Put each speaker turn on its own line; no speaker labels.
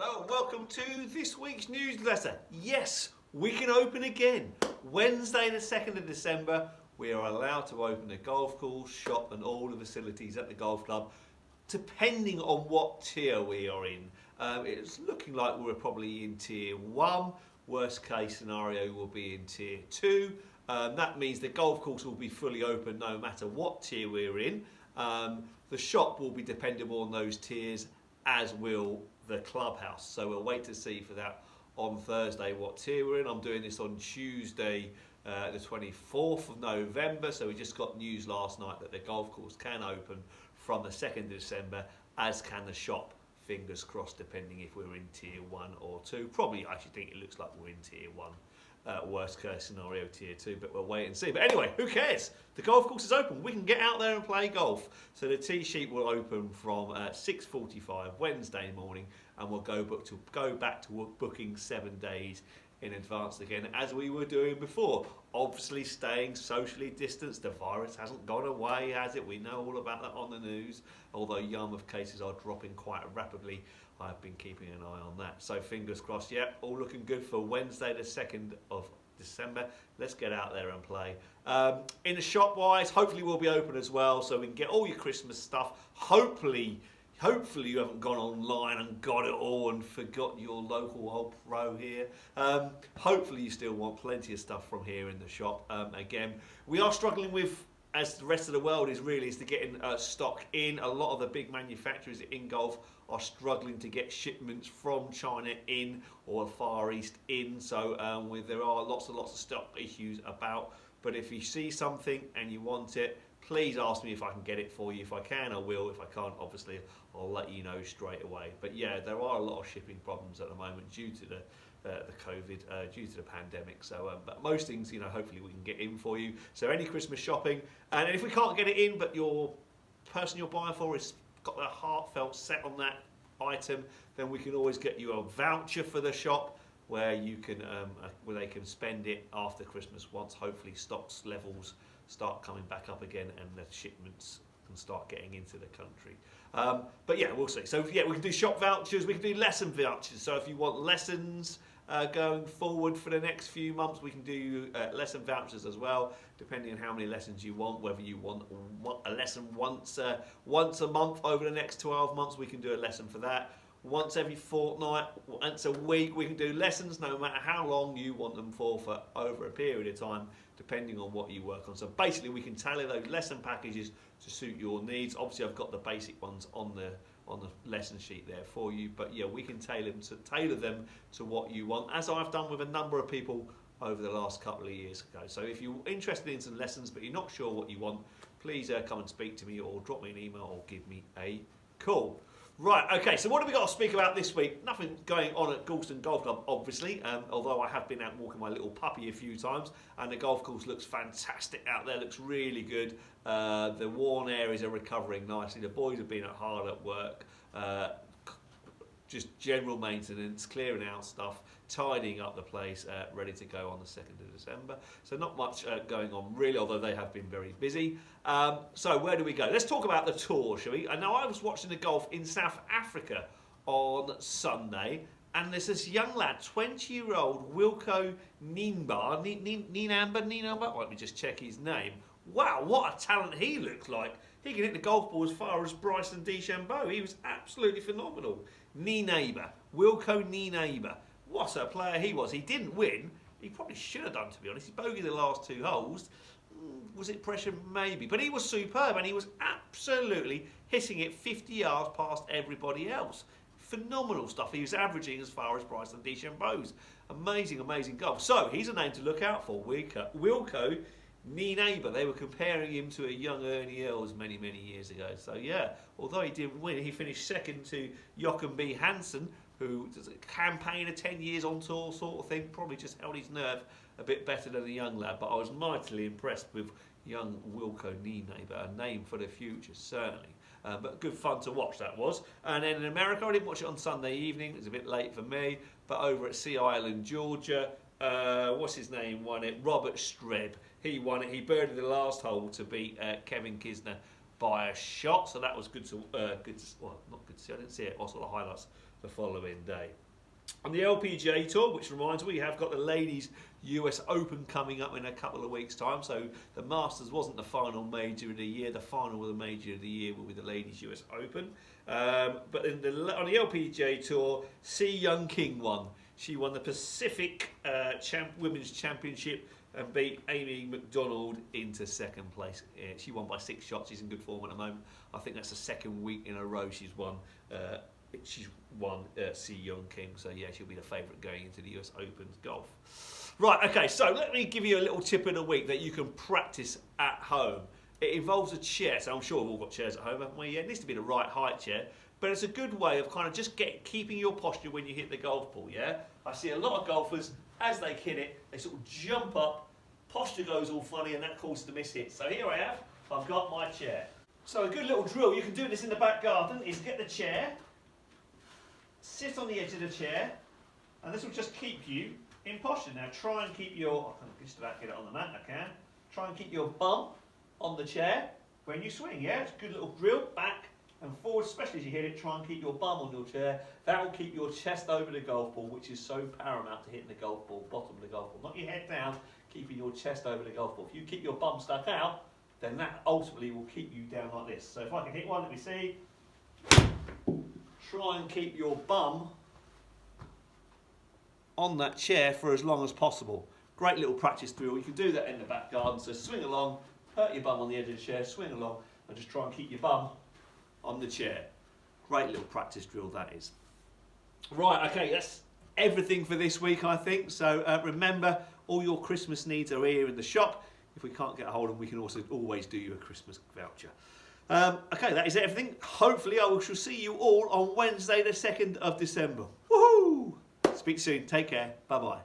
Hello and welcome to this week's newsletter. Yes, we can open again. Wednesday the 2nd of December, we are allowed to open the golf course, shop and all the facilities at the golf club, depending on what tier we are in. It's looking like we're probably in tier 1. Worst case scenario will be in tier 2. That means the golf course will be fully open no matter what tier we're in. The shop will be dependable on those tiers, as will the clubhouse. So we'll wait to see for that on Thursday what tier we're in. I'm doing this on Tuesday the 24th of November, so we just got news last night that the golf course can open from the 2nd of December, as can the shop. Fingers crossed, depending if we're in tier 1 or 2. Probably, I actually think it looks like we're in tier 1. Worst case scenario tier 2, but we'll wait and see. But anyway, who cares? The golf course is open. We can get out there and play golf. So the tee sheet will open from 6:45 Wednesday morning, and we'll go back to booking 7 days in advance again, as we were doing before. Obviously staying socially distanced. The virus hasn't gone away, has it? We know all about that on the news, although Yarmouth cases are dropping quite rapidly. I've been keeping an eye on that. So fingers crossed, yep, all looking good for Wednesday the 2nd of December. Let's get out there and play. In the shop wise, hopefully we'll be open as well, so we can get all your Christmas stuff. Hopefully you haven't gone online and got it all and forgot your local old pro here. Hopefully you still want plenty of stuff from here in the shop. Again, we are struggling with, as the rest of the world is to get stock in. A lot of the big manufacturers in golf are struggling to get shipments from China in, or Far East in. So there are lots of stock issues about. But if you see something and you want it, please ask me if I can get it for you. If I can, I will. If I can't, obviously, I'll let you know straight away. But yeah, there are a lot of shipping problems at the moment due to the COVID, due to the pandemic. So, but most things, hopefully we can get in for you. So any Christmas shopping, and if we can't get it in, but your person you're buying for has got their heartfelt set on that item, then we can always get you a voucher for the shop, where you can where they can spend it after Christmas, once hopefully stocks levels start coming back up again and the shipments can start getting into the country. But yeah, we'll see. So yeah, we can do shop vouchers, we can do lesson vouchers. So if you want lessons going forward for the next few months, we can do lesson vouchers as well, depending on how many lessons you want. Whether you want a lesson once a month over the next 12 months, we can do a lesson for that. Once every fortnight, once a week, we can do lessons no matter how long you want them for over a period of time, depending on what you work on. So basically we can tailor those lesson packages to suit your needs. Obviously I've got the basic ones on the lesson sheet there for you, but yeah, we can tailor them to what you want, as I've done with a number of people over the last couple of years ago. So if you're interested in some lessons but you're not sure what you want, please come and speak to me, or drop me an email, or give me a call. Right, okay, so what have we got to speak about this week? Nothing going on at Gorleston Golf Club, obviously, although I have been out walking my little puppy a few times, and the golf course looks fantastic out there, looks really good. The worn areas are recovering nicely. The boys have been hard at work, just general maintenance, clearing out stuff, tidying up the place, ready to go on the 2nd of December. So not much going on really, although they have been very busy. So where do we go? Let's talk about the tour, shall we? And now I was watching the golf in South Africa on Sunday, and there's this young lad, 20-year-old Wilco Nienamba. Let me just check his name. Wow, what a talent he looks like. He can hit the golf ball as far as Bryson DeChambeau. He was absolutely phenomenal. Wilco Nienamba. What a player he was. He didn't win. He probably should have done, to be honest. He bogeyed the last 2 holes. Was it pressure? Maybe. But he was superb, and he was absolutely hitting it 50 yards past everybody else. Phenomenal stuff. He was averaging as far as Bryson DeChambeau's. Amazing golf. So he's a name to look out for. Wilco Nienamba. They were comparing him to a young Ernie Els many years ago. So yeah, although he didn't win, he finished second to Joachim B. Hansen, who does a campaign of 10 years on tour sort of thing. Probably just held his nerve a bit better than the young lad, but I was mightily impressed with young Wilco Nienamba, a name for the future, certainly. But good fun to watch, that was. And then in America, I didn't watch it on Sunday evening. It was a bit late for me, but over at Sea Island, Georgia, what's his name won it? Robert Streb. He won it. He birdied the last hole to beat Kevin Kisner by a shot, so that was good to well, not good to see. I didn't see it. I saw the highlights the following day. On the LPGA Tour, which reminds me, we have got the Ladies US Open coming up in a couple of weeks' time. So the Masters wasn't the final major of the year. The final of the major of the year will be the Ladies US Open. But on the LPGA Tour, Si Young King won. She won the Pacific Women's Championship and beat Amy McDonald into second place. She won by 6 shots. She's in good form at the moment. I think that's the second week in a row she's won. Si Young King, so yeah, she'll be the favourite going into the US Open golf. Right, okay, so let me give you a little tip of the week that you can practice at home. It involves a chair, so I'm sure we've all got chairs at home, haven't we? Yeah, it needs to be the right height chair, but it's a good way of kind of just keeping your posture when you hit the golf ball, yeah? I see a lot of golfers, as they hit it, they sort of jump up, posture goes all funny, and that causes the miss hit. So here I have, I've got my chair. So a good little drill, you can do this in the back garden, is get the chair, sit on the edge of the chair, and this will just keep you in posture. Now try and keep your, I can just about get it on the mat, I can. Try and keep your bum on the chair when you swing, yeah? It's a good little drill, back and forward, especially as you hit it, try and keep your bum on your chair. That will keep your chest over the golf ball, which is so paramount to hitting the golf ball, bottom of the golf ball. Not your head down, keeping your chest over the golf ball. If you keep your bum stuck out, then that ultimately will keep you down like this. So if I can hit one, let me see. Try and keep your bum on that chair for as long as possible. Great little practice drill. You can do that in the back garden. So swing along, hurt your bum on the edge of the chair, swing along, and just try and keep your bum on the chair. Great little practice drill that is. Right, okay, that's everything for this week, I think. So remember, all your Christmas needs are here in the shop. If we can't get a hold of them, we can also always do you a Christmas voucher. Okay, that is everything. Hopefully I shall see you all on Wednesday the 2nd of December. Woohoo! Speak soon. Take care. Bye-bye.